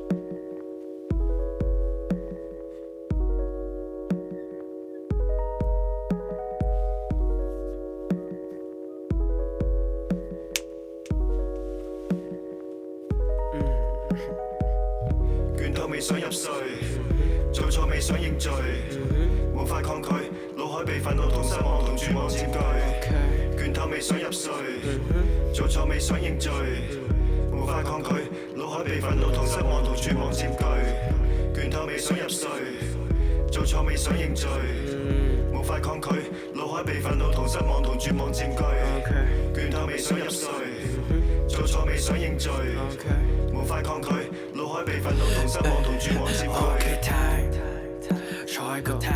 倦透未想入睡，做錯未想認罪，無法抗拒，腦海被憤怒同失望同絕望佔據。倦透未想入睡，做錯未想認罪，無法抗拒，腦海被憤怒同失望同絕望佔據。倦透未想入睡，做錯未想認罪，無法抗拒，腦海被憤怒同失望同絕望佔據。倦透未想入睡，做錯未想認罪。無法抗拒，腦海被憤怒同失望同絕望佔據。OK time， 坐喺個廳，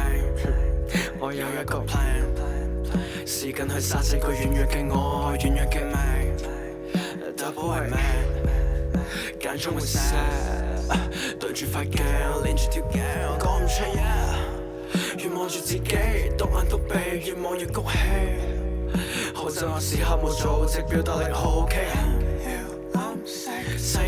我有一個 plan， 試緊去殺死個軟弱嘅我，軟弱嘅命 ，double 係 man， 間中會 sad， 對住塊鏡，連住條頸，我講唔出嘢，越望住自己，篤眼篤鼻，越望越谷氣，好在我時刻冇組織，表達力好 OK。世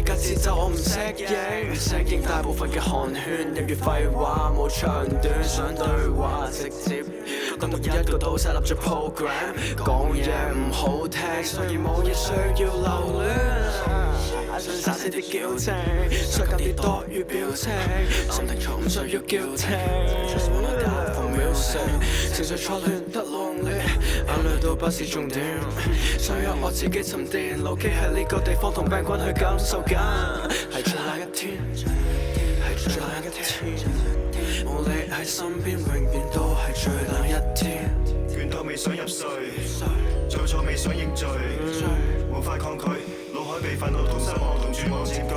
界節奏我唔適應，適應大部分嘅寒暄，日月廢話冇長短，想對話直接，當每一個都 set up 咗 program， 講嘢唔好聽，所以冇嘢需要留戀，想殺死啲矯情，想減啲多餘表情，心情重唔需要矯情，情緒錯亂得 lonely， 眼淚都不是重點，想讓我自己沉澱，留企喺呢個地方同病菌去感受緊，係最後一天，係最後一天，冇你喺身邊，永遠都係最後一天。倦透未想入睡，做錯未想認罪，無法抗拒，腦海被憤怒同失望同絕望佔據。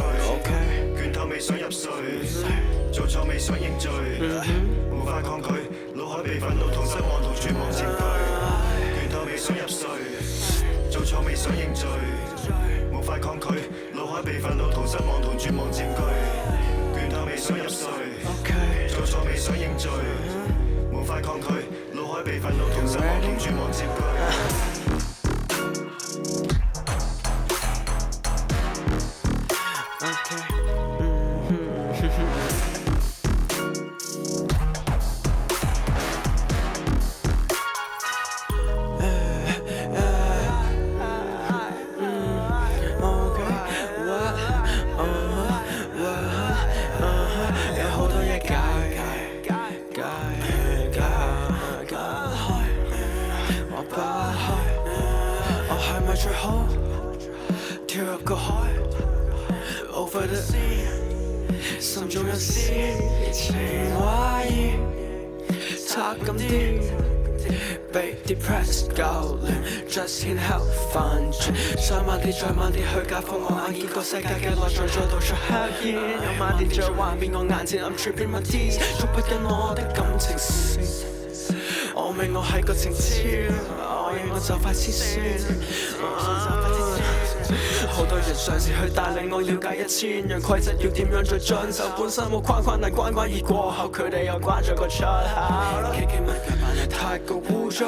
倦透未想入睡，做錯未想認罪，無法抗拒，腦海被憤怒同失望同絕望佔據。倦透未想入睡，做錯未想認罪，無法抗拒，腦海被憤怒同失望同絕望佔據。倦透未想入睡，做錯未想認罪，無法抗拒，腦海被憤怒同失望同絕望佔據。最好跳入個海 ，over the sea， 心中有事情懷疑，差咁啲，被 depressed 搞亂 ，just can't help 犯罪，想慢啲再慢啲去解放我眼見個世界嘅內在再度出黑煙，又慢啲再幻變我眼前 I'm tripping my teeth， 觸不緊我的感情線。我明我係個情痴，我認我就快黐線。好多人嘗試去帶領我了解1000樣規則要點樣再遵守，本身冇框框但關關而過後，佢哋又關咗個出口。企企問佢扮得太過污糟，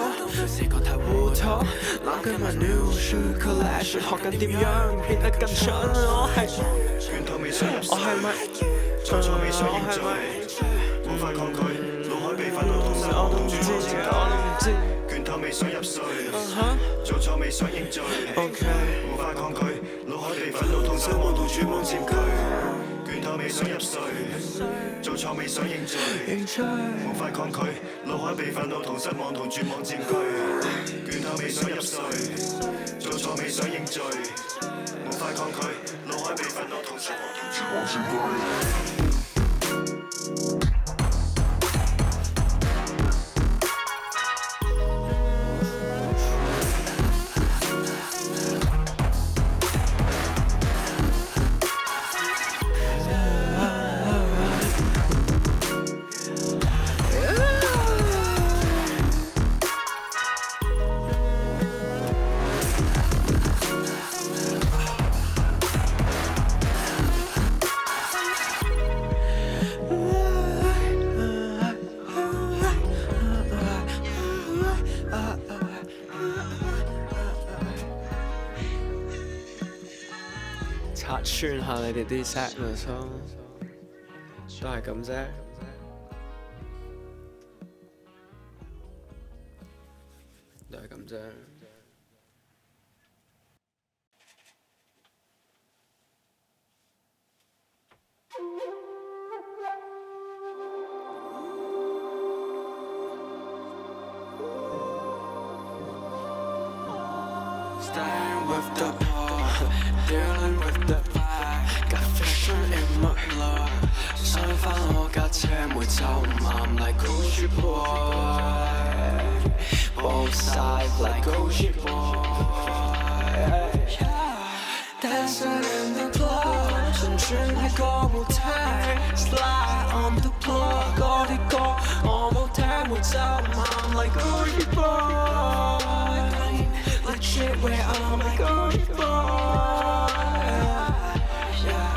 四個太糊塗。攬緊 my new shoe collection， 學緊點樣變得更蠢。我係倦透未想入睡，我係咪做錯未想認罪，無法抗拒，腦海被憤怒同失望同絕望佔據。倦透未想入睡，做錯未想認罪，無法抗拒，腦海被憤怒同失望同絕望佔據。倦透未想入睡，做錯未想認罪，無法抗拒，腦海被憤怒同失望同絕望佔據。倦透未想入睡，做錯未想認罪，無法抗拒，腦海被憤怒同失望同絕望佔據。拆穿下你哋啲 sadness 咯。都係咁啫。都係咁啫。Staying with the ball, dealing with the vibe, got fiction in my blood。想返我架車每週五I'm like Gucci boy, both sides like Gucci boy。Dancing in the club， 青春係個舞台 ，slide on the floor， 嗰啲歌我冇聽，每週五I'm like Gucci boy。Shit where I'm like Gucci boy, yeah.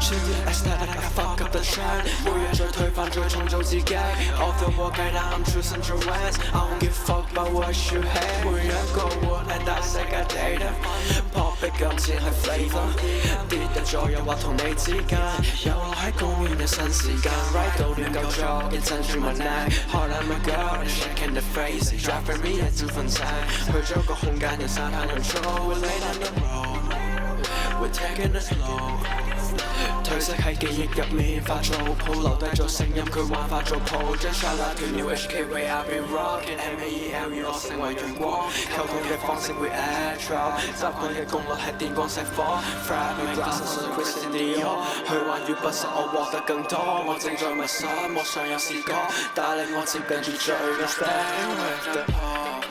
需要 aesthetic I fuck up the trend， 每日再推翻再重做自己 Off the wall 計但 I'm choosing your wins I don't give fuck about what you hate 每一個活喺大世界地點 Pop 的今次係 flavor 跌入左右或同你之間遊樂喺公園嘅新時間 Right 到亂夠咗嘅珍珠 my neck Hard like my girl and shaking the face Driving me 一陣瞓醒去咗個空間有沙灘有草 We lay down the road We're taking it slow 褪色喺記憶入面發做鋪留低咗聲音佢玩法做鋪將 shout out to New HK way I've been rocking MAEL 娛樂成為陽光溝通嘅方式會 airdrop 習慣嘅功率係電光石火 Frag my glasses on Christian Dior 去玩與不實我獲得更多我正在迷失我想有視覺帶領我接近住最嘅 Stay with the pop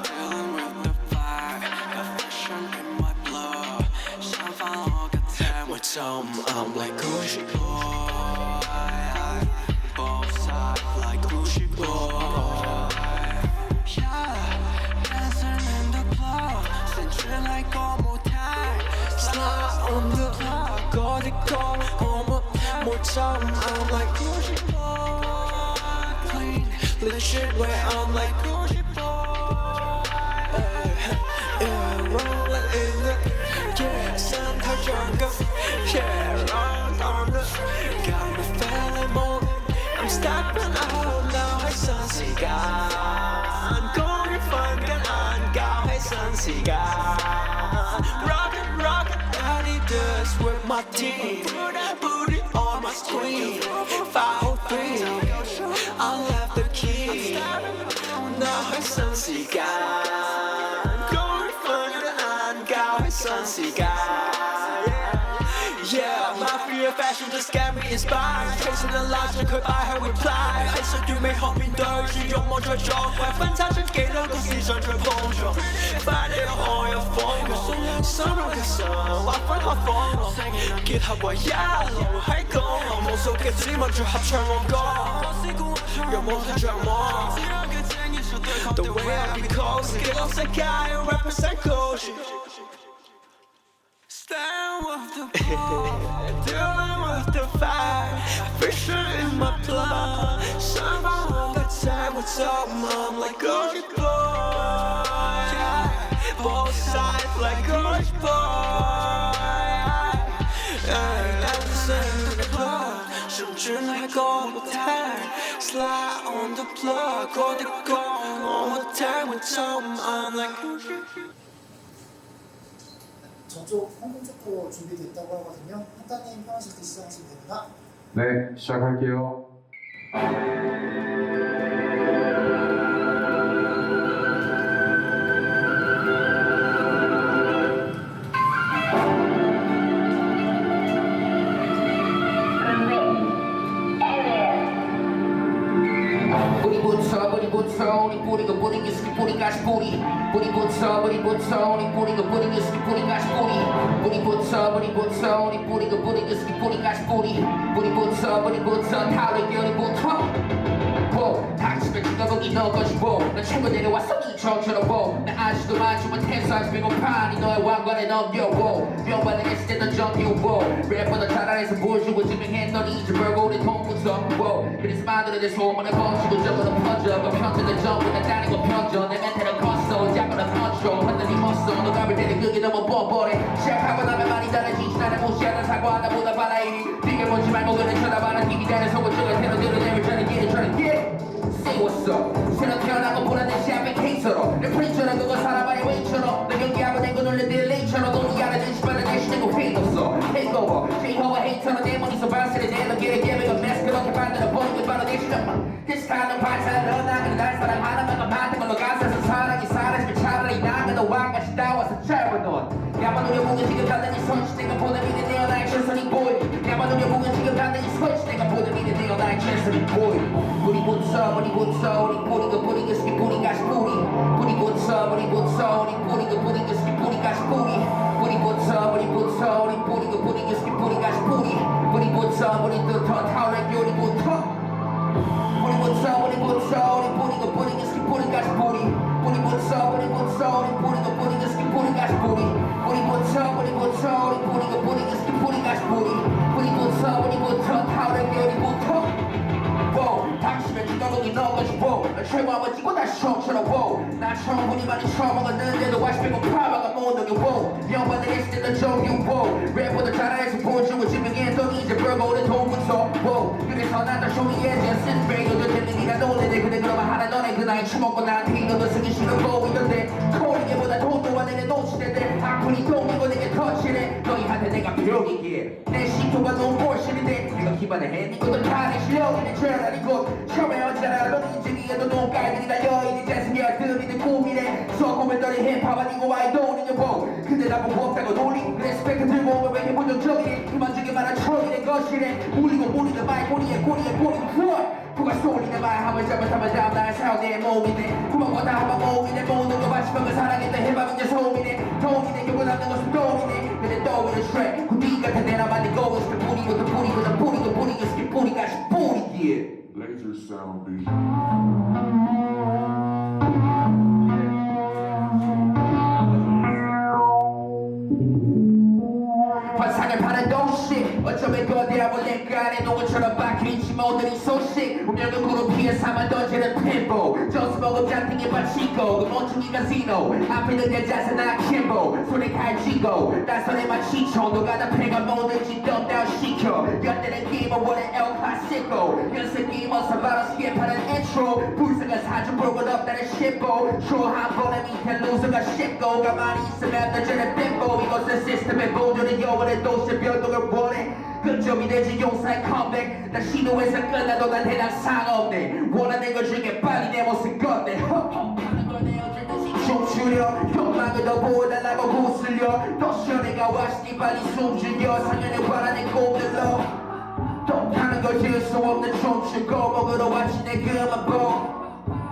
Dealing with the vibe got fashion in my blood 想返我嘅車每週五I'm like Gucci boy both sides like Gucci boy yeah dancing in the club 成全係個舞台 slide on the floor 嗰啲歌我冇聽每週五I'm like Gucci boy clean legit where I'm like Gucci boy yeah rolling in the yeah 身體像個 yeah round on the got me feeling more I'm stepping out now 喺新時間公園瞓緊晏覺喺新時間 Rockin' I need this with my team Put it on my screen 503 I left the key now 喺新時間公園瞓緊晏覺喺新時間Yeah, mafia fashion just get me inspired Chasing the lights 讓佢擺喺 reply 喺歲月美學面對住慾望再撞為分叉出幾多個思想再碰撞快啲我有瘋狂心中嘅神劃分開火浪結合為一路喺公路無數嘅指紋再合唱我歌讓我睇着我 The way I be cozy 記錄世界 represent Gucci Stand with the ball, dealing with the vibe, fiction in my blood. 想返我嘅車每週五I'm like Gucci boy, yeah. Both sides like Gucci boy, yeah. Dancing in the club, 旋轉喺個舞台 slide on the floor 嗰啲歌我冇聽每週五I'm like Gucci 저쪽 항공책도 준비됐다고 하거든요. 한따님 편하실 때 시작하시면 됩니다. 네, 시작할게요. 뿌리부터 우리 뿌리가 뿌리기 스키 뿌리까지 뿌리 뿌리부터 우리 뿌리가 뿌리기 스키 뿌리까지 뿌리부터 우리 뿌리가 뿌리기 스키 뿌리까지 뿌리부터 타올의 결의부터 닥치면 죽어보기 너 것이고 난 최고 내려왔어 이처럼 난 아직도 많지만 텐사지 비고파니 너의 왕관에 넘겨보 명반을 했을 때 넌 정규보 랩보다 잘안해서 보여주고 증명해 넌 잊어버리고 우리 통부터 그래서 만들어낸 소문을 번지고 적어도 퍼져 그 편지는 전부 다 다른 거 편져 내 멘탈은 컸어 잡아라 펀쳐 흔들림 없어 너가 볼 때는 그게 너무 뻔뻔해 시작하고 나면 많이 달라지지 나를 무시하는 사과하다 보다 바라이니 네가 오지 말고 그냥 쳐다봐라 TV 잘해 속을 쪽을 테러들을 내밀 trying to get Say what's up 새로 태어나고 보라는 샤페 케이스로 내 프린처럼 그거 살아봐야 웨이처럼 너 연기하고 내고 놀래 딜레이처럼 너무 알아준 시발을 내쉬내고 페이도 없어 Takeover J-Hover 헤이터로 내 머리서 발세를 내너 get it give it a mess 그렇게 만들어 버리고 바로 내 시간 This kind of 반사를 넣어나가는 날 사랑하는 만큼 많은 걸로 가사에서 사랑이 사라지면 차라리 나가 너와 같이 나와서 짧은 넌 야만 우려보면 지금 단단히 손짓 내가 보는 미래 내어 나의 최선이 보이 야만 우려보면 지금 단단히 손짓 내가 보는 미래 내어 나의 최선이 보이 뿌리부터 우리 뿌리가 스키 뿌리가 스뿌리 뿌리부터 우리 뿌리가 스키 뿌리가 스뿌리 뿌리부터 우리 뿌리가 스키 뿌리가 스뿌리 뿌리부터 우리 더 타오르 요리부터 뿌리부터 우리 뿌리가 스키 뿌리가 스뿌리 뿌리부터 우리 뿌리가 스키 뿌리가 스뿌리 뿌리부터 우리 뿌리가 스키 뿌리가 스뿌리 뿌리부터 타오르 요리부터 당신은 주가동이 넣은 것이 나 최고 한번 찍고 다시 처음처럼 나 처음 보니 많이 처음 먹었는데도 와시 빼고 파마가 못 녹여 영반을 했을 때도 정유 랩보다 잘해서 보여주고 증명했더니 이제 벌거울에 도움부터 그래서 난 다 쇼미에 제스 브레이크도 되는 니가 놀래네 근데 그러면 하나 너네 그 나이 처먹고 나한테 이거도 쓰기 싫어 있던데 코리게보다 돈도 안 내내 놓치는데 악플이 동이고 내게 터치네 너희한테 내가 병이기에 내 시토가 너무 볼실인데 네가 기반을 해 니것도 다내 실력이 내 죄를 아니고 처음에 언제나 넌 인증이에도 눈깔들이 달려있는 재승이야 들이는 꿈이네 소금을 떨이 힙합 아니고 아이돌이냐 근데 나보고 없다고 놀리 레스펙트 들고 오면 왜 이렇게 본격적이니 그만 주게 말한 처음이네 것이네 울리고 몰리는 말 꼬리에 꼬리 누가 쏠리는 말 함을 잘못하면 다음날 사오내 몸이네 구멍보다 한번 몸이네 모든 거 마치면 그 사랑했던 힙합은 이제 소음이네 돈이네 결국 남는 것은 돈이네 근데 떠오르는 트랙 구디 같은 내나 만든 거고 싶은 뿌리고 스키 뿌리가 뿌리기에 Laser sound beat. 환상을 파는 도시 어쩌면 거대한 몰래가 안에 농구처럼 박혀있지 모든 소식 운명을 무릎 위에 삼아 던지는 핀볼 저수먹은 잔등에 받치고 그 멍청이 카지노 앞에 는 여자서 나 킴보 손에 칼쥐고 낯선에 마치초 누가 다 패가 뭐든지 덤다운 시켜 연대는 게임은 원래 엘 클래시코 연습 게임어서 바로 스킵하는 인트로 불사가 사주 볼것 없다는 심보 쇼한 번에 밑에 루저가 씹고 가만히 있으면 너저는 빈보 이것은 시스템의 보조는 영원의 도시 변동을 원해 끝점이 되지 용사의 컴백 나 시도해서 끝나도 난 해당 상없네 원하는 것 중에 빨리 내 모습 건네 하는 걸 내어줄 듯이 춤추려 욕망을 더 보여달라고 구슬려 더 시원해가 와시니 빨리 숨죽여 상연의 바라는 꿈들로 또 타는 걸 지을 수 없는 춤추고 먹으러 왔지 내 그만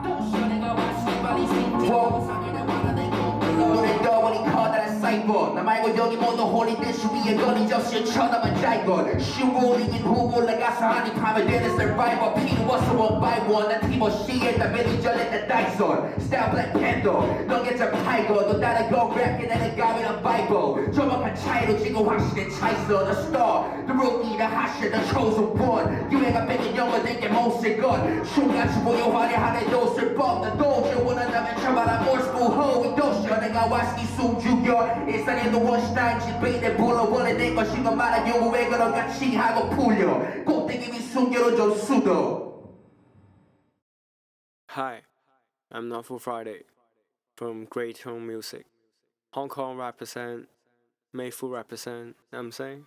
또 시원해가 와시니 빨리 숨죽여 상연의 바라는 꿈들로 눈에 떠보니 커다란 사이버 나 말고 여기 모두 홀린 듯이 위에 거린 접시에 쳐다만 잘건 쉬고 이긴 후 올라가서 한입 하면 되는 survivor 필요없어 one by one 난 티모시에 다 매니저를 다 다이손 스타일 블랙 팬더 너게 잘 팔고 너 다른 거 랩게 내는 가면은 바이블 정확한 차이로 지금 확실히 차있어 The star, the rookie, the hotshot, the chosen one 유해가 뺏긴 영어 내게 못쓸 건 춤같이 보여 화려한 애도술 뽑는 도주 원한다면 쳐봐라 몰스부 호위 도시여 내가 와시니 숨죽여 일상에도 원시나인지 베인에 불러 원래 내 것인 건 말아 요구에 그런 같이 하고 풀려 꼭대기 위 숨겨로 좀 수도 Hi, I'm Not Full Friday from Great Tone Music. Hong Kong represent, Mayfu represent, know what I'm saying?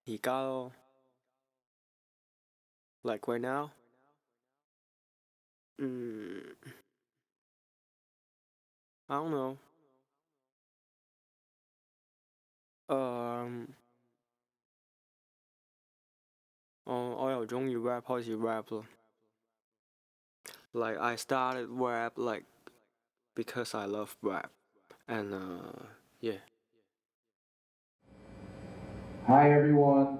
He got like right now? I don't know.我有中意 rap 開始 rap 咯。Like I started rap like because I love rap and yeah. Hi everyone.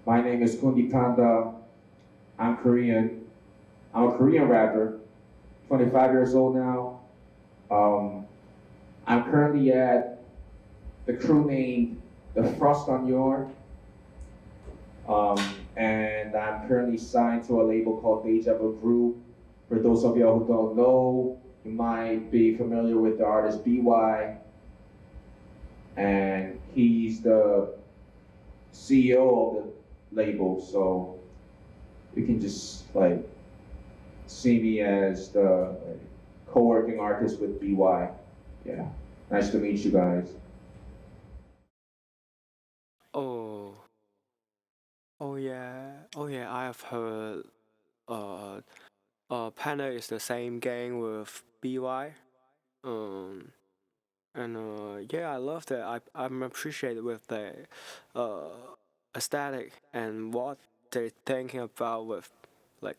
My name is Kundi Kanda. I'm Korean. I'm a Korean rapper. 25 years old now. I'm currently at the crew named The Frost on Your. And I'm currently signed to a label called Deja Vu Group. For those of y'all who don't know, you might be familiar with the artist BY, and he's the CEO of the label, so you can just like see me as the co-working artist with BY. Yeah, nice to meet you guys. Oh, oh yeah, I have heard Panda is the same gang with BY. Yeah, I love that. I'm appreciated with the aesthetic and what they're thinking about with like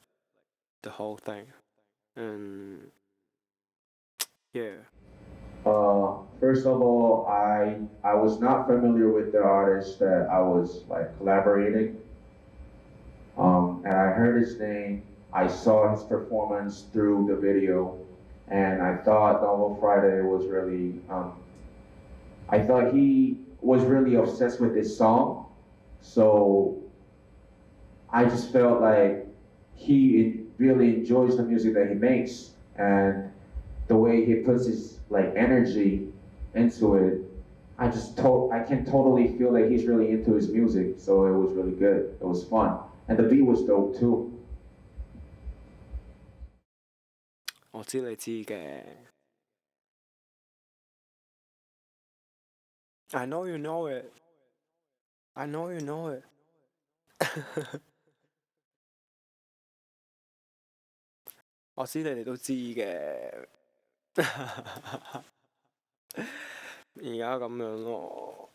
the whole thing. And yeah. First of all, I was not familiar with the artist that I was like collaborating. And I heard his name. I saw his performance through the video, and I thought Novel Friday was really. I thought he was really obsessed with this song, so I just felt like he really enjoys the music that he makes, and the way he puts his like energy into it, I can totally feel that he's really into his music. So it was really good. It was fun, and the beat was dope too. 我知你知嘅。I know you know it. I know you know it. 我知你哋都知嘅。而家咁樣咯。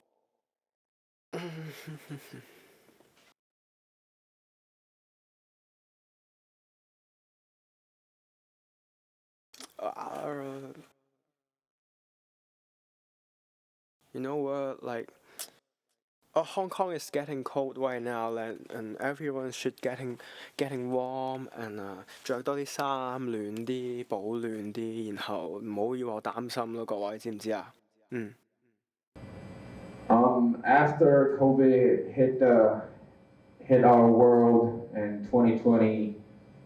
You know what, like, Hong Kong is getting cold right now, and everyone should getting warm, and 着多啲衫，暖啲，保暖啲，然後唔好要我擔心咯，各位知唔知啊？嗯。After COVID hit our world in 2020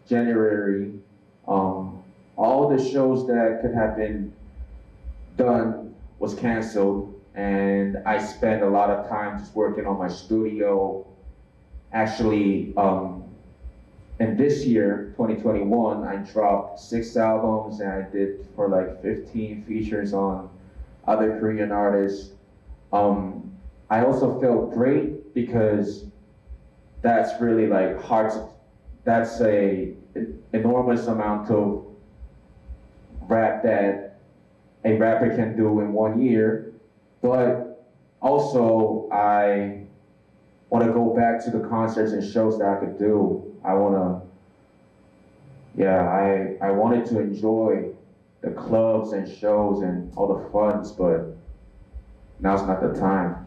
January, all the shows that could have been done was canceled. And I spent a lot of time just working on my studio. Actually, in this year, 2021, I dropped 6 albums, and I did for like 15 features on other Korean artists. I also felt great because that's really like that's a enormous amount of rap that a rapper can do in 1 year. But also, I want to go back to the concerts and shows that I could do. I wanted to enjoy the clubs and shows and all the funs, but now's not the time.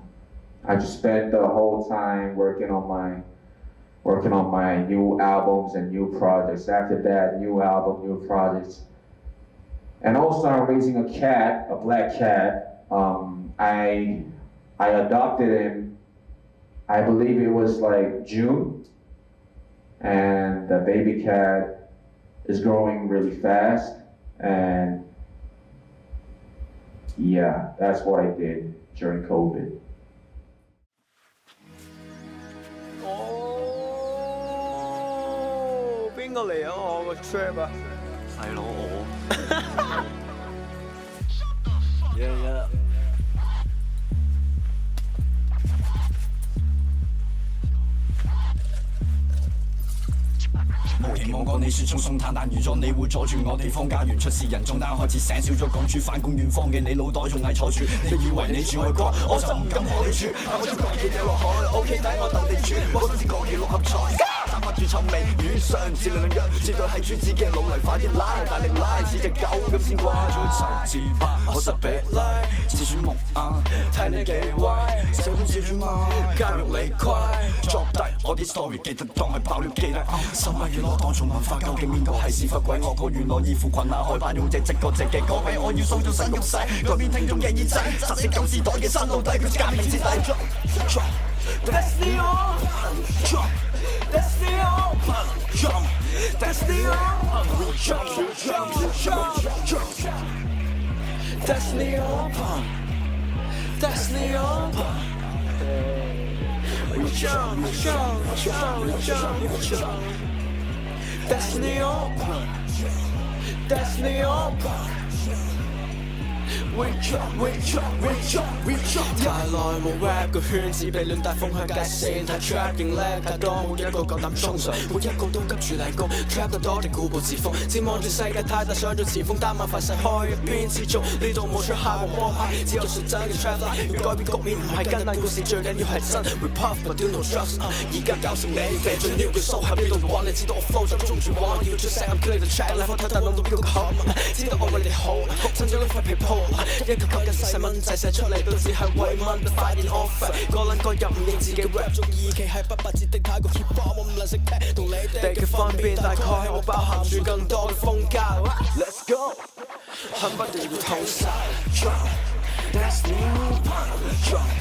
I just spent the whole time working on my new albums and new projects. After that, new album, new projects. And also, I'm raising a cat, a black cat. I adopted him, I believe it was like June, and the baby cat is growing really fast, and yeah, that's what I did during COVID. Oh, 邊個嚟啊？我個 trap 啊！係咯，我。冇期望過你雪中送炭，但預咗你會阻住我地方家園出事人中單開始醒少咗港豬返工遠方嘅你腦袋仲係坐住，你以為你住外國，我就唔敢可你住，但我將國旗掉落海 ，OK 抵我鬥地主，我新鮮國旗六合彩。散發住臭味，遇上自量弱，絕對係主子嘅努力，快啲拉，大力拉，似隻狗咁先掛住籌自拍，我實比拉，自選木眼，睇你幾歪，小本自轉嘛，監獄你快，作低我啲 story 記得當係爆料記得，十萬元攞當做文化，究竟邊個係屎忽鬼？我個原來依附群下開班用隻直個直嘅講俾我要塑造新肉勢，改變聽眾嘅耳仔，實踐舊時代嘅新老弟，佢革命之底。Drop the best on, drop Destiny open, jump. Destiny open, we jump, we jump, we jump, jump. Destiny open, Destiny open. We jump, we jump, we jump, we jump, we jump. Destiny open, Destiny open. We jump, we jump, we jump, we jump。太耐冇 rap 個圈子被亂帶風向界線，太 trap 勁叻太多，冇一個夠膽衝上，每一個都急住嚟攻 ，trap 得多定固步自封，展望住世界太大，想做前鋒，單晚發誓開一邊始終，呢度冇出客和魔派，只有純真嘅 trap line， 要改變局面唔係簡單故事，最緊要係真 ，repuff but do no trust。而家搞成你肥最撩嘅蘇喺邊度玩？你知道我 flow 就中住玩，要出聲 I'm clear the track， 嚟放睇但諗到標個口，知道我為你好，趁咗呢塊皮鋪。一個吸緊細蚊仔寫出嚟都只係為蚊，快點 off， 個撚個又唔認自己 rap 中意其係不白節的太過 hip hop， 我唔能識聽同你哋嘅分別，大概我包含住更多嘅風格。Let's go， 恨不得要通殺 ，jump Destiny open， jump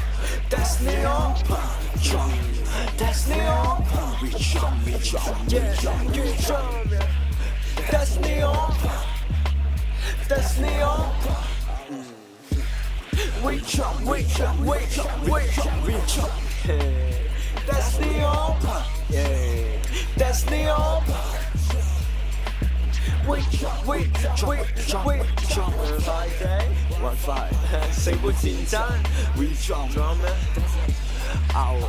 Destiny open， jump Destiny open， we jump we jump yeah we jump Destiny open，Destiny open。We jump, we jump, we jump, we jump, we jump. Destiny open, yeah. Destiny open. We jump, we jump, we jump, we jump. 1 5成本戰爭 We jump, drum man. Our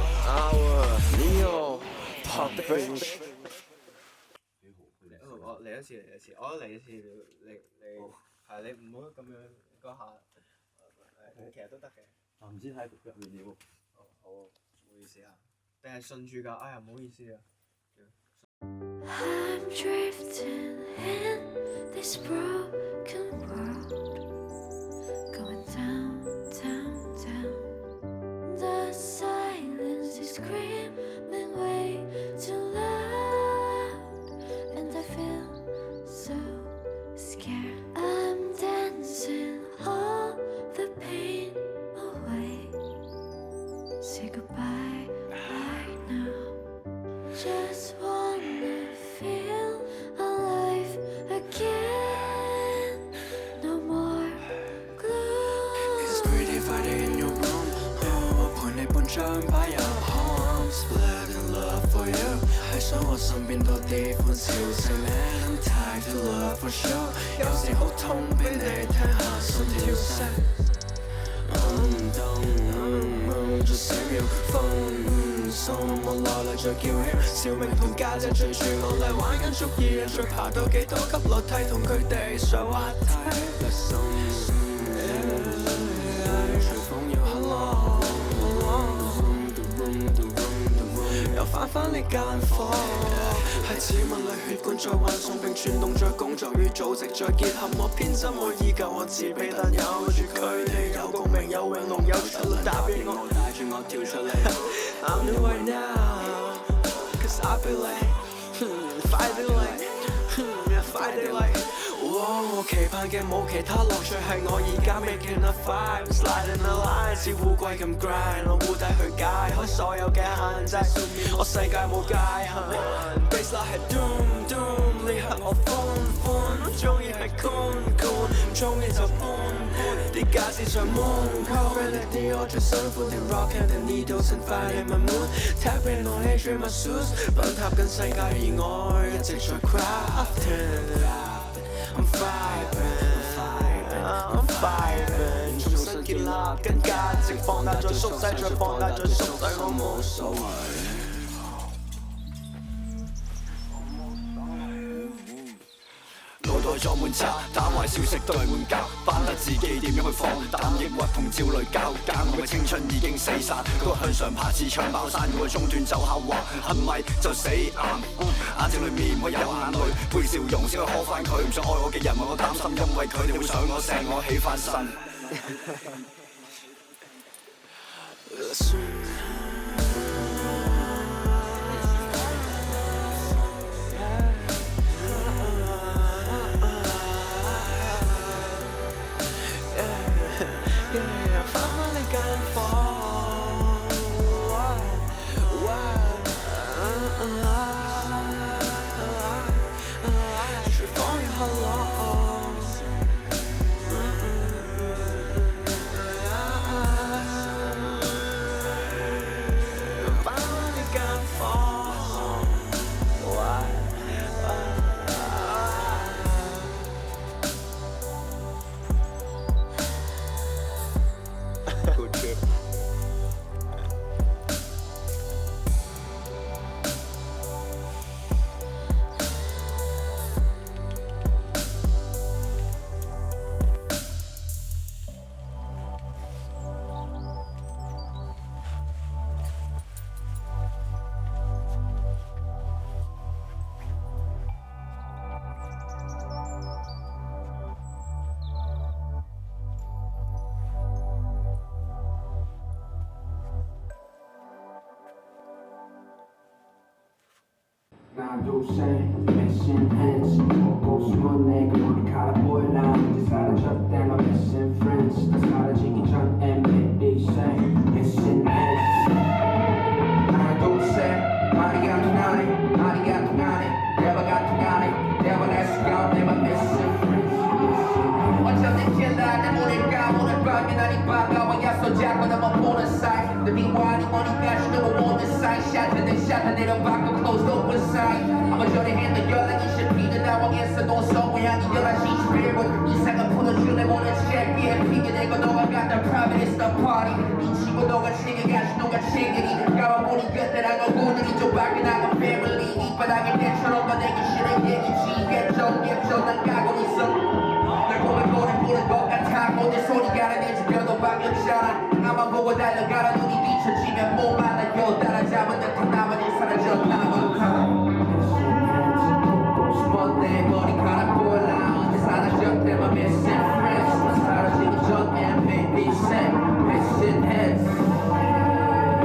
Neo pop bitch. 我嚟一次，我嚟一次，你係你唔好咁樣嗰下。其實都得嘅。唔知睇入面料。好，唔好意思啊。定係順住㗎？哎呀，唔好意思啊。I'm drifting in this broken world, going down, down, down. The silence is screaming way too loud, and I feel so scared. I'm dancing all the pain away. Say goodbye right now. Just wanna feel alive again. No more glue. It's pretty Friday in your room. 我陪你半張牌入 home. Split in love for you. 係想我身邊多啲歡笑聲 Man I'm tired to love for sure. 有時好痛俾你聽下心跳聲。最閃耀風送我落嚟再叫囂，小明同家姐追住我嚟玩緊捉意人，再爬到幾多級樓梯同佢哋上滑梯。隨風搖下浪，又返呢間房，喺指紋裏血管再運送並轉動着工作與組織再結合，我偏執我依舊我自卑，但有住佢哋有共鳴有永隆有出路打俾我，帶住我跳出嚟。I'm new right now, cause I feel like fighting like。我期盼嘅冇其他樂趣，係我而家 making a vibe sliding a line， 似烏龜咁 grind， 我烏底去解開所有嘅限制，我世界冇界限。Baseline 係 doom doom， 呢刻我歡，我鍾意係 cool， 唔鍾意就搬，啲假線上 moon。Reality 我最辛苦定 rock and the needles and finding my mood。Tapping on edge with my shoes， 崩塌緊世界以外，一直在 crafting。I'm vibing， 重新建立緊價值，放大再縮細，再放大再縮細，我冇所謂。腦袋裝滿渣，打壞消息對換膠，班得自己點樣去放膽，抑鬱同焦慮交加，我嘅青春已經死散，嗰個向上爬似槍爆山，如果中斷就下滑，係咪就死硬？眼睛裏面我有眼淚，背笑容先可翻佢，唔想愛我嘅人，我擔心，因為佢哋會想我錫我起翻身。翻返呢間房。 하나 둘셋 missing hands 보고 숨은 내그 머리카락 보일라 이제 사라졌대 my missing friends 다 사라지기 전에 maybe say missing hands 하나 둘셋 말이가 통하네 말이가 통하네 대화가 통하네 대화 let's go 내 my missing friends 어쩌면 길라 내 모를까 오늘 밤이 나니 반가워 약속 잡고 나만 보는 사이 내 미워하니 머리가 시도고 오는 사이 샷을 내 샷을 내려받고 closed open side 아마 전에 했던 연락이 씹히는 당황해서 넌 성향이 11시 11분 이상한 풀어주네 오늘 check-in 핑계대고 너가 갔다 private is the party 이 친구 너가 챙겨가시 너가 챙기니 가만보니 그때랑 얼굴들이 좀 바뀌나가 family 이 바닥에 내처럼 내기 싫은 얘기지 개정 난 가고 있어 날 보면 노래 부른 것 같아 모든 소리가 내 주변도 바뀌었잖아 나만 보고 달려가라 눈이 뒤처지면 못 만나요 따라잡은 듯한 나만이 사라졌나 숨은 내 머리카락 보일라 언제 사라졌대 my missing friends 사라지기 전에 maybe say missing heads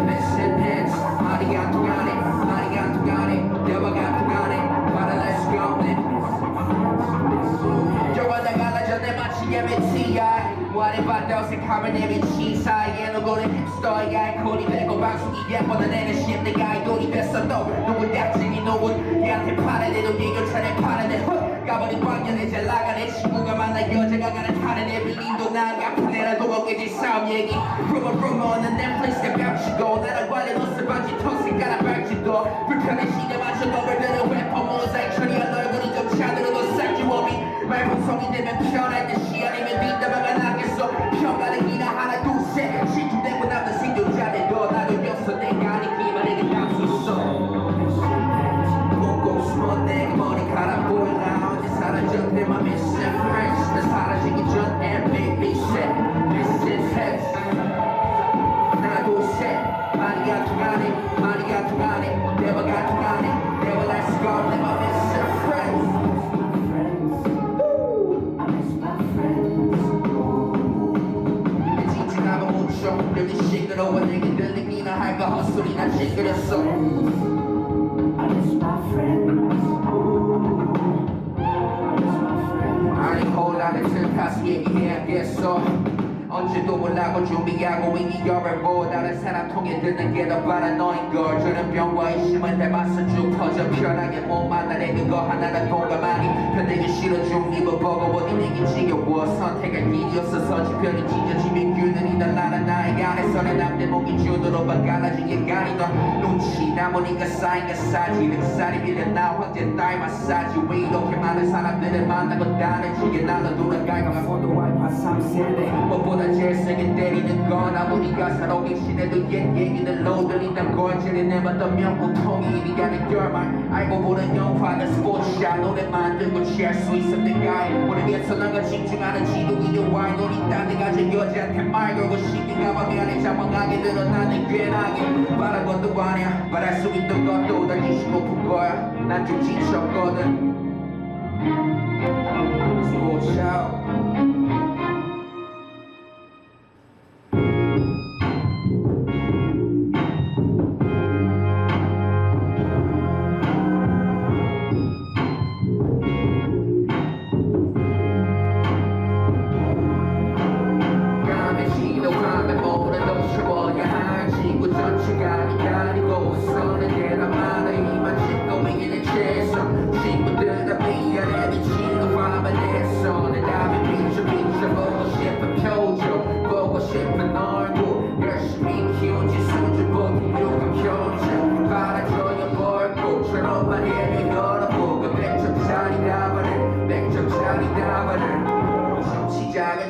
missing heads 말이가 통하네 말이가 통하네 대화가 통하네 말을 let's go 저와다 갈라져 내 마치 MBTI 원해 받다 어색함을 내 미친 사이에 너고는 힙스터의 아이콘이 되고 방송이 예뻐다 내는 심 내가 아이돌이 됐어 너 누군 약쟁이 누군 얘한테 팔아내도 예결차례 팔아내 까버린 광년에 잘 나가 내 친구가 만나 여자가 가는 타는 애 빌린도 나가 파내라도 없게질 싸움 얘기 rumor는 넷플릭스에 뺨치고 나랑 관련 옷을 반지 턱색깔아 밝지도 불편한 시대 맞춰 너블들은 래퍼 모자이크 처리한 얼굴이 좀 차들어도 싹주업이 말풍성이 되면 편할 듯이 아니면 뒷담화가 나겠어 평가는 이나 하나 둘셋 시중되고 남는 생존자들 너 나도 없어 내가 아니기만 내게 감수있어 꼭꼭 숨어 내 머리카락 보일라 언제 사라졌대 my missing friends 나 사라지기 전에 baby say missing heads 하나 둘셋 말이가 통하네 말이가 통하네 대화가 통하네 대화 let's go 내 my missing friends 여기 시끄러워 내게 들리기나 할까 헛소리 난 징그렸어 아니 홀라는 틀타서 얘기해야겠어 언제도 몰라고 준비하고 이겨를 보 다른 사람 통해 듣는 게 더 바라너인걸 저는 병과 의심은 닮아서 쭉 퍼져 편하게 못 만나네 그거 하나는 동감하니 편되기 싫어 좀 입어보고 어디 내게 지겨워 선택할 길이 없어서 지편이 찢어지면 균열이 날라는 나의 안에서 내 남대목이 주도로만 갈라진 인간이 넌 눈치 남으니까 쌓인 가사지 늑살이 밀려 나 황제 딸 마사지 왜 이렇게 많은 사람들을 만나고 다른지게 나도 돌아갈까 모두 와이파 3세대 뭐보다 제일 세게 때리는 건 아무리 가사로긴 시대도 옛 얘기들로 들린단 걸 지내내봤던 명보통이 네가 내 결말 알고 보는 영화는 스포츠샷 노래 만들고 취할 수 있어 내가 오늘 위해서 너가 집중하는 지도이는 와이 놀이 딴 데가 저 여자한테 말 걸고 시기가 봐 미안해 장황하게 늘어나는 괜하게 바란 것도 아니야 말할 수 있던 것도 다 잊고픈 거야 난 좀 지쳤거든 스포츠샷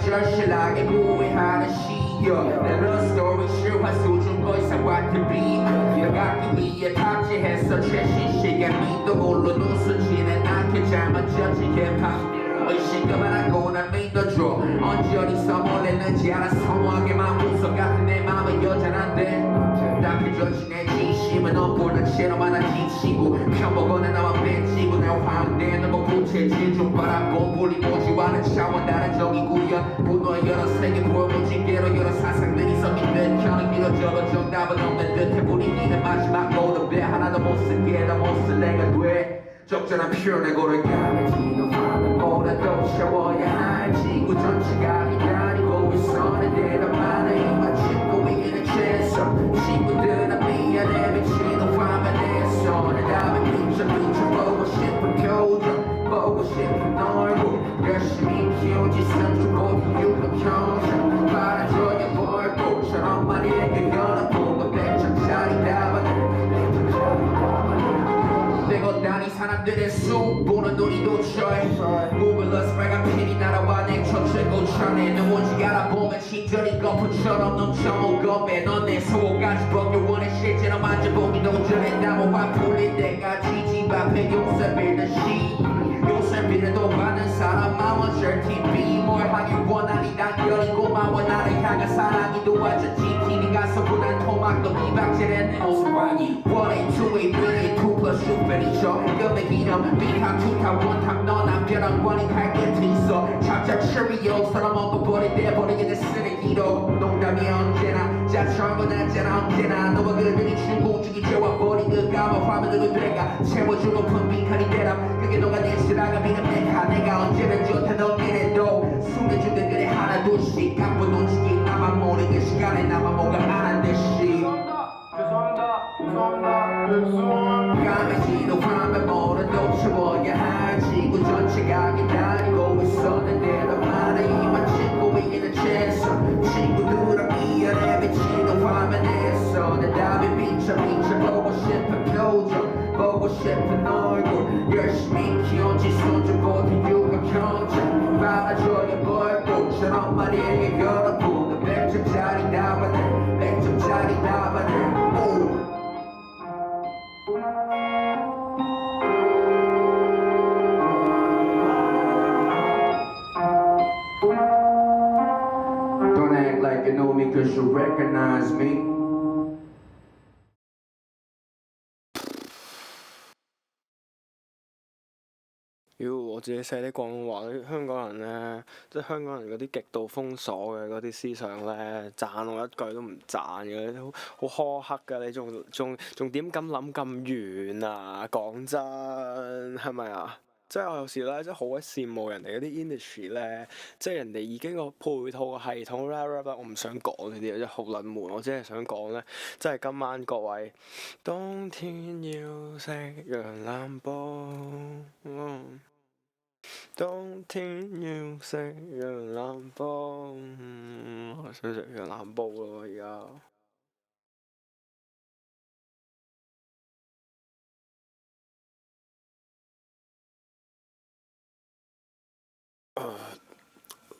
절실하게 후회하는 시여 내 love story 실화 수준 거 이상 같은 비 이어가기 위해 탑재했어 최신 시계 믿도 몰라 눈수지는 않게 잘 맞춰진 힙합 의심 그만하고 날 믿어줘 언제 어디서 뭘 했는지 알아 성하게만 분석 같은 내 맘은 여전한데 답해줬지 내 진심은 억울한 채로만 한 지치고 편보고는 나만 뺏지고 내 황대는 거 부채질 좀 바라보 불이 보지 않은 차원 다른 정의 구현 분노의 여러 세계 보여무지개로 여러 사상들이 섞인 듯 혀는 길어져도 정답은 없는 듯해 분위기는 마지막 모든 배 하나도 못 못 쓰게 다 못 쓸 내가 돼 적절한 표현에 고르가면지도 밤보다도 채워야 할 지구 전체가 기다리고 있었는데 더 많은 힘을 싣고 있는 채서 친구들아 미안해 미치는 화면에서 내 답은 비춰 보고 싶은 표정 보고 싶은 얼굴 열심히 키우지 선주고 유혹 형상 바라줘야 볼꽃처럼 만약에 열어보고 백장짜리 답은 내고 다니 사람들의 수 보는 눈이 도처에 구글러스 빨간 핀이 날아와 내 처체 고쳐내 누군지 알아보면 친절히 거푸처럼 넘쳐 오겁에 넌 내 속까지 벗겨원해 실제로 만져보기도 전에 나무와 풀릴 때까지 집 앞에 용서 빌듯이 용서 빌어도 받는 사람 마음은 절티비 뭘 하길 원하니 단결이 고마워 나를 향한 사랑이 도와줬지 TV 가서 보는 토막도 비박질의 내 모습만이 1A 2A 3A 2 plus 6 이죠 끔찍이는 비합 투탑 원탑 넌 남편랑 원인 할 끝이 있어 찹찹 체리오 사람 먹어버릴 때 버리게 돼 쓰레기로 농담이 언제나 자처한 건 낮잖아 언제나 너와 그들이 중고중이 재워버린 그 까만 화면으로 내가 채워주고픈 빈칸이 대답 그게 너가 내 시라가 비는 내가 언제나 좋다 넌 이래도 숨겨준 그들의 하나 둘씩 깜빡 놓치기 나만 모르는 시간에 나만 뭔가 안 한 듯이 까매지도 화면 모래도 채워야 할 지구 전체가 기다리고 있었는데 더 많은 힘을 싣고 있는 채소 친구들아 미안해 미치는 화면에서 내 답이 비춰 보고 싶은 표정 보고 싶은 얼굴 열심히 키운지 손주보다 유혹 형제 받아줘야 볼꽃처럼 만약에 열어보면 100점짜리 답안을 100점짜리 답안을 Don't act like you know me cause you recognize me我自己寫啲廣東話，啲香港人咧，即係香港人嗰啲極度封鎖嘅嗰啲思想咧，讚我一句都唔讚嘅，好苛刻㗎，你仲點敢諗咁遠啊？講真係咪啊？即係我有時咧，即係好鬼羨慕人哋嗰啲 industry 咧，即係人哋已經個配套個系統啦，我唔想講呢啲，真係好撚悶。我只係想講咧，即係今晚各位，冬天要食羊腩煲。冬天要食羊腩煲，我想食羊腩煲咯而家。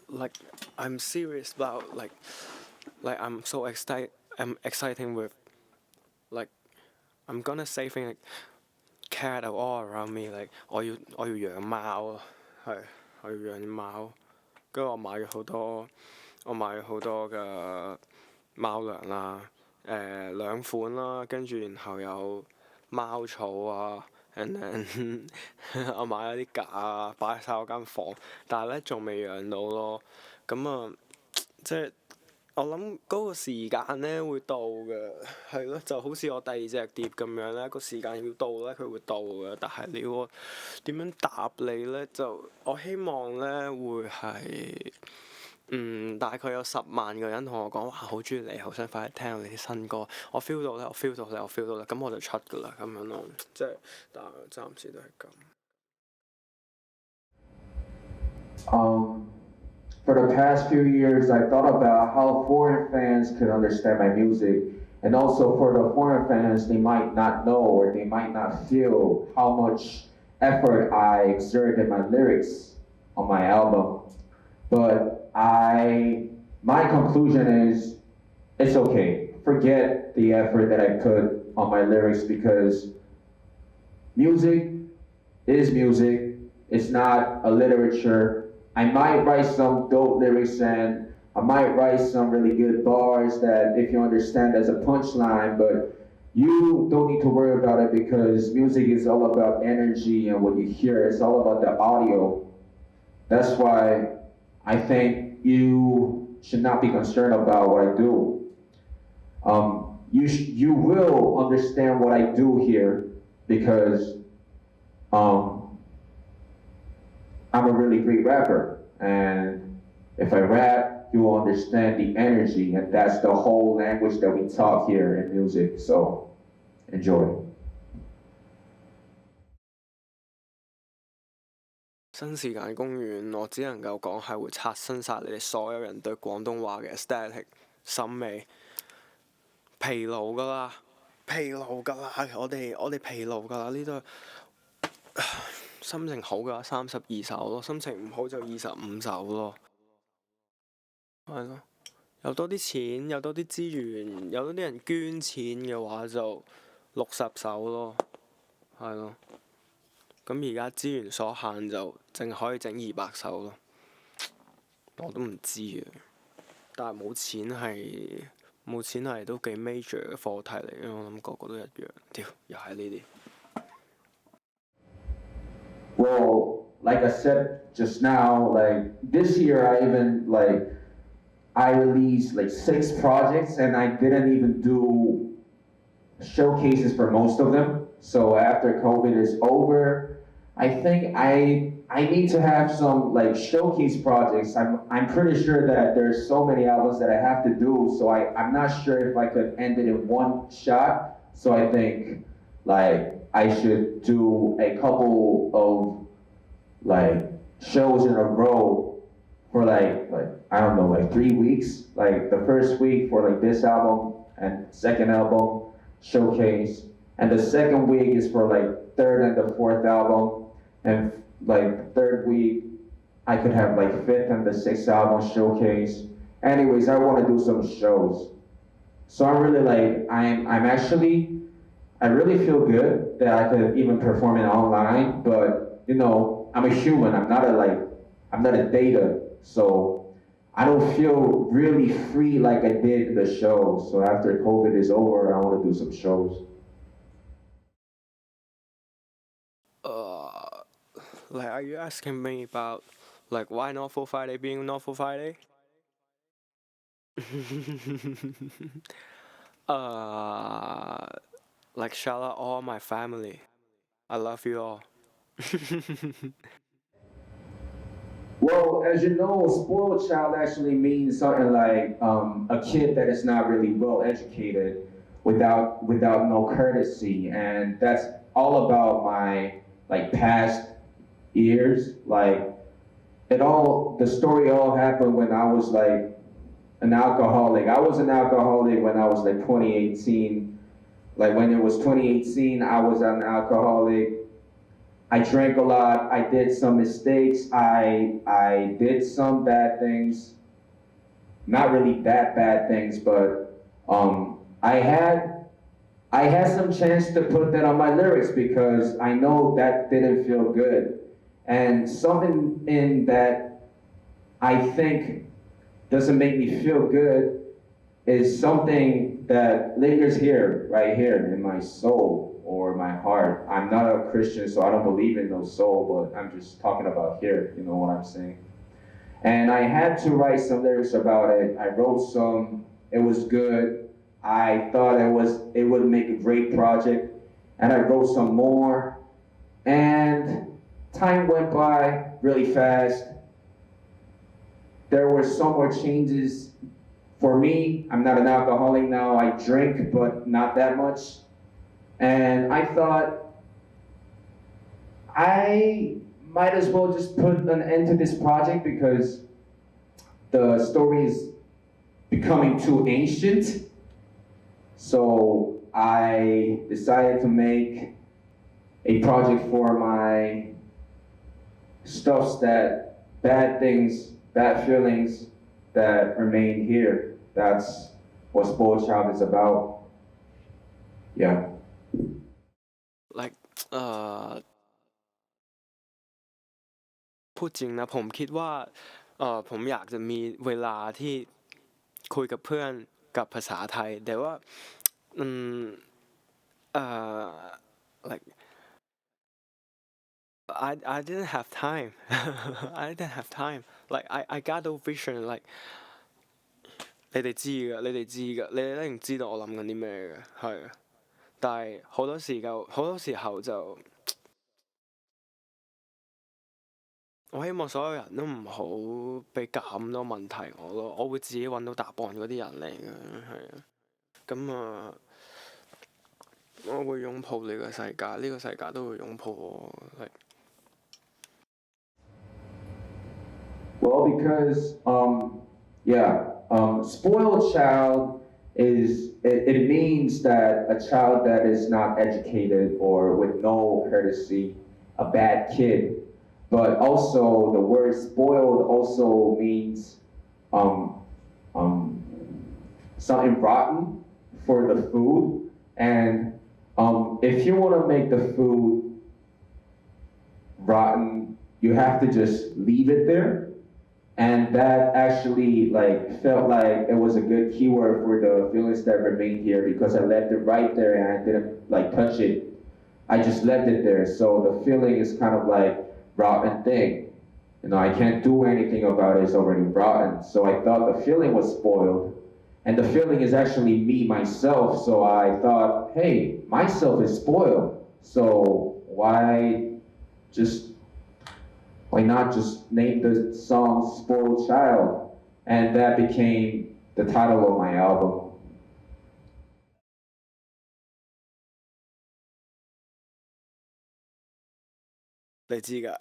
Like I'm serious about like I'm so excited. I'm exciting with like I'm gonna say things like cat all around me. Like 我要養貓咯，係我要養貓。跟住我買咗好多嘅貓糧啦，2款啦，跟住然後有貓草啊。and then 我買咗啲架啊，擺晒我間房，但係咧仲未養到咯。咁啊，即係我諗嗰個時間咧會到嘅，係咯，就好似我第2隻碟咁樣咧，個時間要到咧，佢會到嘅。但係你要我點樣答你咧？就我希望咧會係。大概有10萬個人同我講話好中意你，好想快啲聽到你啲新歌。我 feel 到咧，咁我就出㗎啦，咁樣咯，即係但係暫時都係咁。For the past few years, I thought about how foreign fans could understand my music, and also for the foreign fans, they might not know or they might not feel how much effort I exert in my lyrics on my album. But my conclusion is, it's okay. Forget the effort that I put on my lyrics because music is music. It's not a literature. I might write some dope lyrics and I might write some really good bars that if you understand as a punchline, but you don't need to worry about it because music is all about energy and what you hear. It's all about the audio. That's why I think you should not be concerned about what I do. You will understand what I do here because I'm a really great rapper, and if I rap, you will understand the energy, and that's the whole language that we talk here in music. So enjoy. 新時間公園，我只能夠講係會刷新晒你哋所有人對廣東話嘅 aesthetic 審美。疲勞㗎啦，疲勞㗎啦，我哋疲勞㗎啦，呢度心情好嘅話32首咯，心情唔好就25首咯，係咯，有多啲錢，有多啲資源，有多啲人捐錢嘅話就60首咯，係咯。咁而家資源所限就淨可以整200首咯，我都唔知啊。但係冇錢係都幾 major 嘅課題嚟嘅，我諗個個都一樣。屌，又係呢啲。Well, like I said just now, like this year I released like 6 projects and I didn't even do showcases for most of them. So after COVID is over, I think I need to have some like showcase projects. I'm pretty sure that there's so many albums that I have to do, so I'm not sure if I could end it in one shot. So I think like I should do a couple of like shows in a row for like I don't know, like 3 weeks. Like the first week for like this album and second album showcase, and the second week is for like third and the fourth album, and like third week I could have like fifth and the sixth album showcase. Anyways, I want to do some shows. So I'm really like I really feel good that I could even perform it online, but you know, I'm a human. I'm not a data, so I don't feel really free like I did in the show. So after COVID is over, I want to do some shows. Like, are you asking me about like why Northful Friday being Northful Friday? Like shout out all my family. I love you all. Well, as you know, a spoiled child actually means something like a kid that is not really well educated, without no courtesy, and that's all about my like past years. Like the story all happened when I was like an alcoholic. I was an alcoholic when I was like 2018. Like when it was 2018, I was an alcoholic. I drank a lot. I did some mistakes. I did some bad things. Not really that bad things, but I had some chance to put that on my lyrics because I know that didn't feel good. And something in that I think doesn't make me feel good is something that lingers here, right here in my soul or my heart. I'm not a Christian, so I don't believe in no soul, but I'm just talking about here, you know what I'm saying? And I had to write some lyrics about it. I wrote some, it was good. I thought it would make a great project, and I wrote some more, and time went by really fast. There were some more changes. For me, I'm not an alcoholic now. I drink, but not that much. And I thought I might as well just put an end to this project because the story is becoming too ancient. So I decided to make a project for my stuffs that bad things, bad feelings that remain here. That's what Spoiled Child is about. Yeah. Like พูดจริงนะผมคิดว่าผมอยากจะมีเวลาที่คุยกับเพื่อนกับภาษาไทยแต่ว่าlike I didn't have time. I didn't have time. Like I got no vision. Like 你哋知㗎，你哋一定知道我諗緊啲咩嘅，係。但係好多時候就，我希望所有人都唔好俾咁多問題我咯，我會自己揾到答案嗰啲人嚟嘅，係啊，咁啊，我會擁抱呢個世界，呢個世界都會擁抱我。Well, because spoiled child it means that a child that is not educated or with no courtesy, a bad kid. But also the word spoiled also means something rotten for the food. And if you want to make the food rotten, you have to just leave it there. And that actually felt like it was a good keyword for the feelings that remained here, because I left it right there and I didn't touch it. I just left it there. So the feeling is kind of like rotten thing. I can't do anything about it. It's already rotten. So I thought the feeling was spoiled. And the feeling is actually me, myself. So I thought, hey, myself is spoiled. So why not just name the song Spoiled Child? And that became the title of my album. 你知㗎，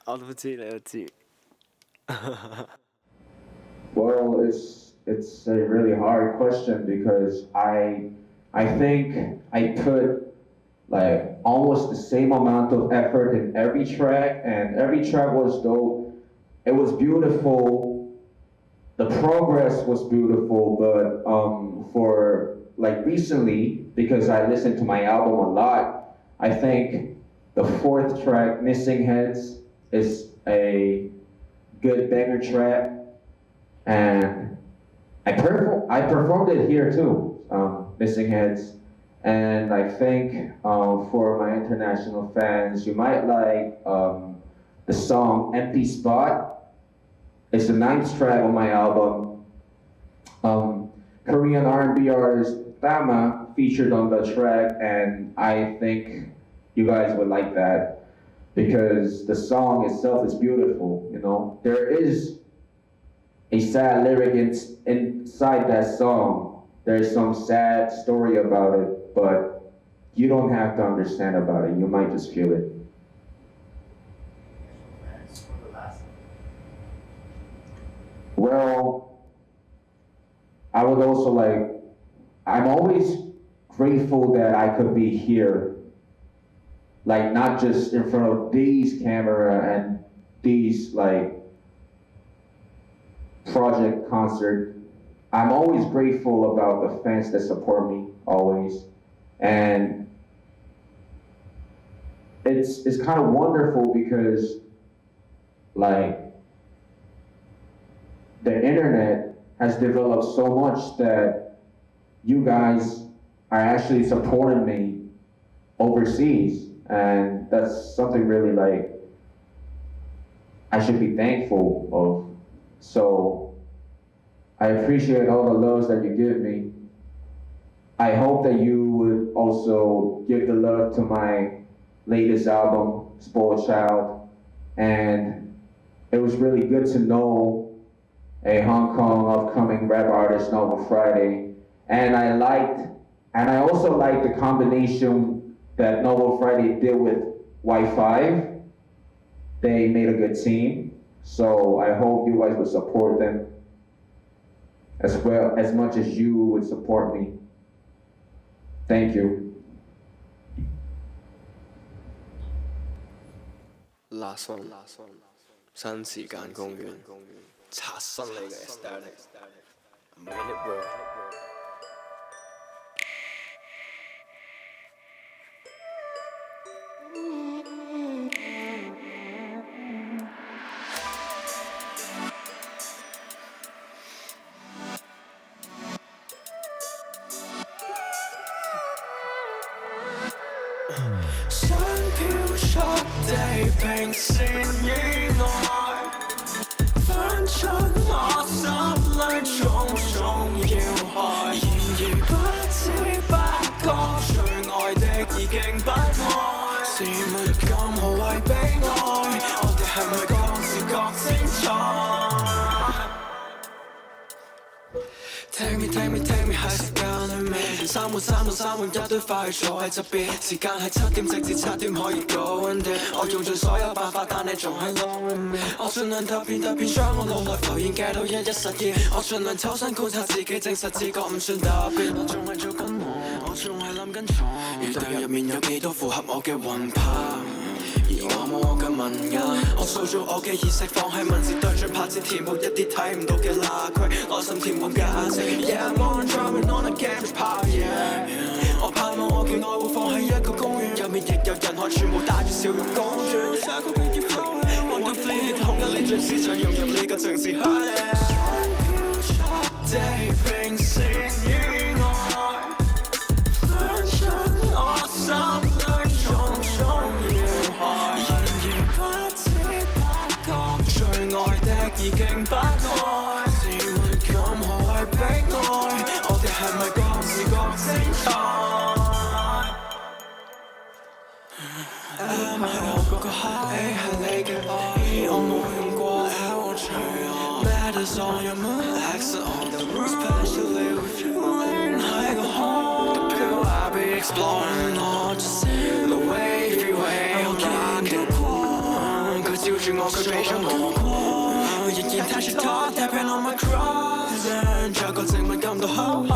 我都知，你都知。Well, it's a really hard question because I think I put almost the same amount of effort in every track, and every track was dope. It was beautiful. The progress was beautiful, but for recently, because I listened to my album a lot, I think the fourth track, Missing Heads, is a good banger track, and I performed it here too, Missing Heads. And I think for my international fans, you might like the song Empty Spot. It's the 9th track on my album. Korean R&B artist Tama featured on the track, and I think you guys would like that because the song itself is beautiful. There is a sad lyric inside that song. There's some sad story about it, but you don't have to understand about it. You might just feel it. Well, I would also I'm always grateful that I could be here. Not just in front of these camera and these project concert. I'm always grateful about the fans that support me, always. And it's kind of wonderful because the internet has developed so much that you guys are actually supporting me overseas. And that's something really I should be thankful of. So I appreciate all the love that you give me. I hope that you would also give the love to my latest album, Spoiled Child. And it was really good to know a Hong Kong upcoming rap artist, Noble Friday. And I also liked the combination that Noble Friday did with Y5. They made a good team. So I hope you guys would support them as well as much as you would support me. Thank you. Last one. 新時間公園，刷新你嘅 aesthetic。Minute World。相飄速地平線以外，翻出我心裏種種要害，然而不知不覺經不愛，是沒咁無謂悲哀，我哋係咪各自各精彩？Take me, take me, take me 喺時間裏面，3換一堆快坐喺側邊，時間係7點直至7點可以 go and dead， 我用盡所有辦法，但你仲喺 long with me， 我盡量突變，將我腦內浮現嘅都一一實現，我盡量抽身觀察自己，證實自覺唔算特別，我仲係做緊我仲係諗緊錯，魚堆入面有幾多符合我嘅魂魄？而我冇我嘅文雅，我塑造我嘅意識放喺文字對象拍子，填滿一啲睇唔到嘅罅隙，內心填滿價值。Yeah, I'm on driving on a campus park, yeah. 我盼望我嘅愛會放喺一個公園，入面亦有人海，全部帶住笑容公轉。下個月要 flow，want to flee， 同一理想思想融入呢個城市。地平線以外，分出我心裏種種要害，然而不知不覺最愛的已經不愛，是沒咁何謂悲哀？我哋係咪各自各精彩？M 係我嗰個 high，A 係你嘅愛，我冇用過 L 我除外。Matters on your mind, X on the roof, especially with you in 喺個 home， the pill I be exploring， 我 just in the way freeway， 我見到光，佢照住我，佢俾咗我光，仍然睇住他 tapping on my cross， 像個植物感到口渴，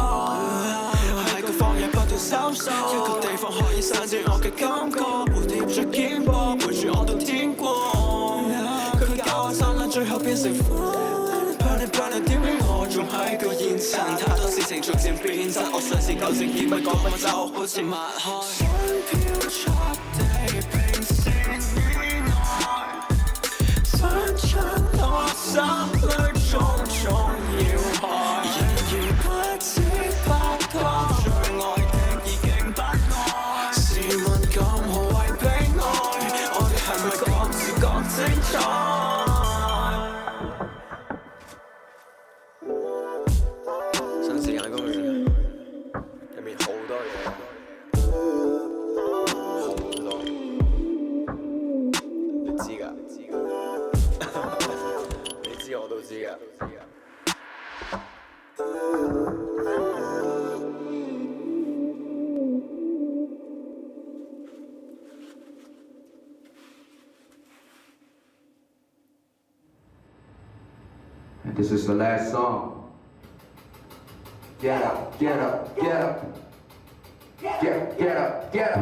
喺個荒野不斷搜索，一個地方可以散置我嘅感覺，蝴蝶在肩膊，陪住我到天光，佢教我燦爛，最後變成灰。點解我仲喺個現場？太多事情逐漸變質，我想試糾正，點解講乜就好似抹開。想飄出地平線以外，分出我心裏種種要害，然而不知不覺最愛的已經不愛，試問咁何謂悲哀？我哋係咪各自各精彩？時間公園入面好多嘢，好多，你知㗎，你知我都知㗎。And this is the last song. Get up, get up, get up. Get up, get up.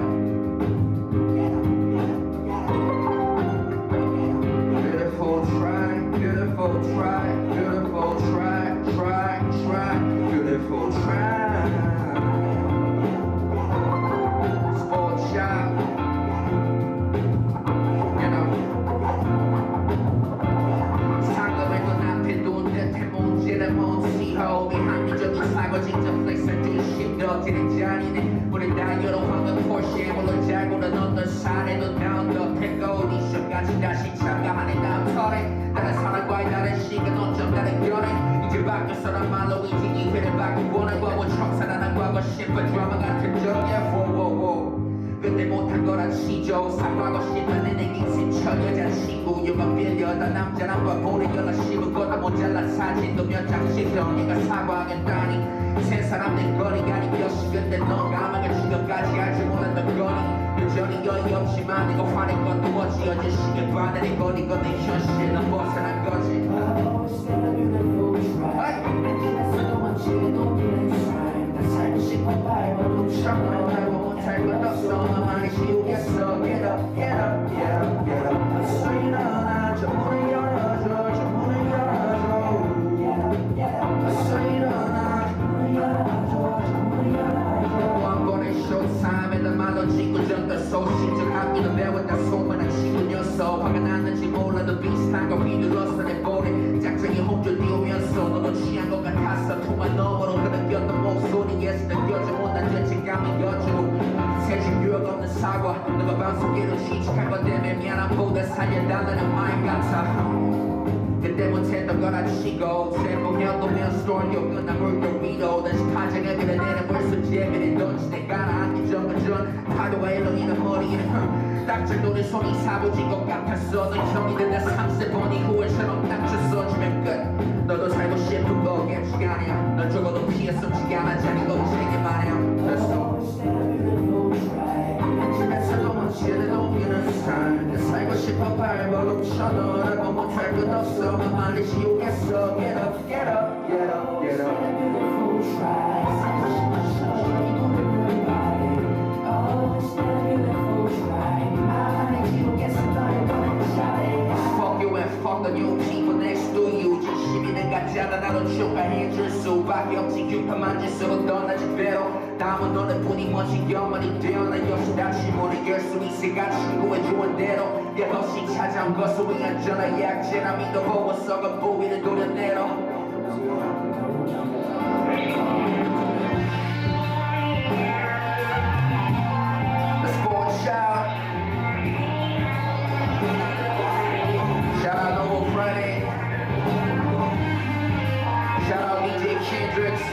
Beautiful try, beautiful try, beautiful try, try, beautiful try. Sport shop, you know. 상금을 돈 앞에 둔 듯해 문제를 못 시호 비합리적인 사고진적 플렉스를 중심 덕지는 자리네 우리 다이어로 황금 포시에 물론 잘고는 어떤 사례도 다운 덕해 오디션까지 다시 참가하는 남설에 다른 사람과의 다른 시간 어쩜 다른 결에 이제 바뀌었어란 말로 이제 기회를 받기 원한 거고 청산하는 과거 심플 드라마 같은 적이야 워워워 근데 못한 거란 시죠 사과하고 싶은 내게 인생 여자친구 유만 빌려다 남자랑 바보를 연락 씹었거나 모자란 사진도 몇 장씩 너니가 사과하겠다니 세 사람들 거리가니 몇시 근데 넌 까마귀 지금까지 알지 몰랐던 거니 여전히 여유 없지만 이거 화낸 것도 뭐지 어제 시계 바늘에 거린 건내 현실 난 벗어난 거지 살고 싶은 바이버도 참아 알고 못할 건 없어 나만이 지우겠어 Get up, get up, get up, get up 서 일어나 저 문을 열어줘 저 문을 열어줘 서 일어나 문을 열어줘 저 문을 열어줘 한 번의 쇼타임에 난 말로 짓고 전다 소신적 학기도 배웠다 소문난 친구 녀석 화가 났는지 몰라도 비슷한 거 휘둘렀어 내 볼에 짝짝이 홍조 띄우면서 너도 취한 것 같았어 통화 너머로 흐느꼈던 목소리에서 느껴져 못난 죄책감이 여주고 세진 유혹 없는 사과 너가 방송기로 취직한 것 때문에 미안함보다 살려달라는 마음 같아 그때 못했던 걸 아주시고 세보면 또면 스토리요 끝난 물고기도 다시 파장에 밀어내는 물수제비를 던지 내가 나기 전 파도가 일렁이는 머리에 딱질 노래 손이 사고진 것 같았어 넌 형이 된다 3세번 이후에처럼 딱줄 써주면 끝 너도 살고 싶은 거겠지 아니야 넌 적어도 피했었지 않아 자기 걱정이 마냥 됐어 집에서도 멋지게 옮기는 삶 살고 싶어 발버둥 쳐너라고 못할 것 없어 맘만이 지우겠어 Get up, get up, get up, get up Fuck you and fuck the new people next to you 진심이는 같지 않아 나도 축하해줄 수밖에 없지 규탄만 질수록 더 낮은 배로 다음은 너네 뿐이 먼지 영원히 되어 나 역시 다시 모르게 수 있을까 친구의 조언대로 끝없이 찾아온 것을 위한 전화 약제나 믿어보고 썩은 부위를 도려내려 Let's go and shout Shout out Noble Friday. Shout out DJ Kendricks.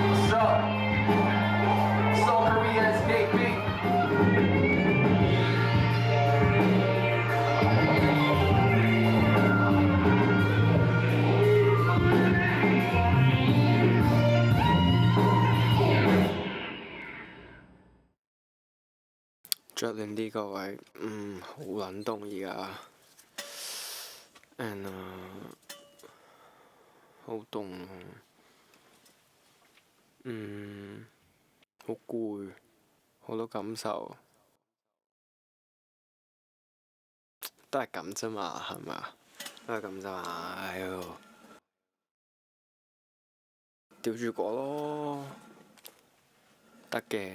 What's up? Soul Korea SKP.着靚啲各位，好撚凍而家，and 好凍啊，好攰，好多感受，都係咁啫嘛，係咪啊？都係咁啫嘛，哎呦，吊住過咯，得嘅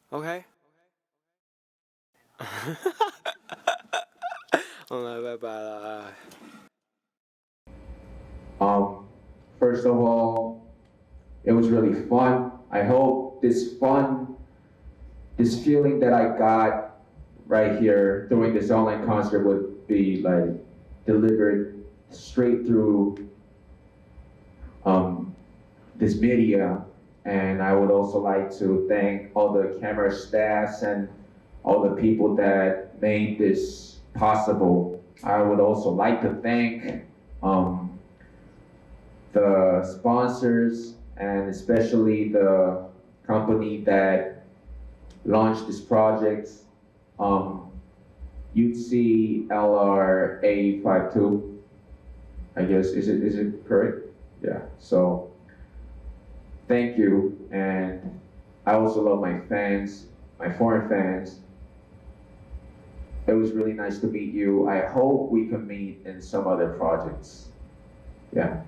，OK。好啦，拜拜啦。First of all, it was really fun. I hope this feeling that I got right here during this online concert would be like delivered straight through this media. And I would also like to thank all the camera staffs and all the people that made this possible. I would also like to thank the sponsors and especially the company that launched this project, UTC LRA52, I guess, is it correct? Yeah, so thank you, and I also love my fans, my foreign fans. It was really nice to meet you. I hope we can meet in some other projects. Yeah.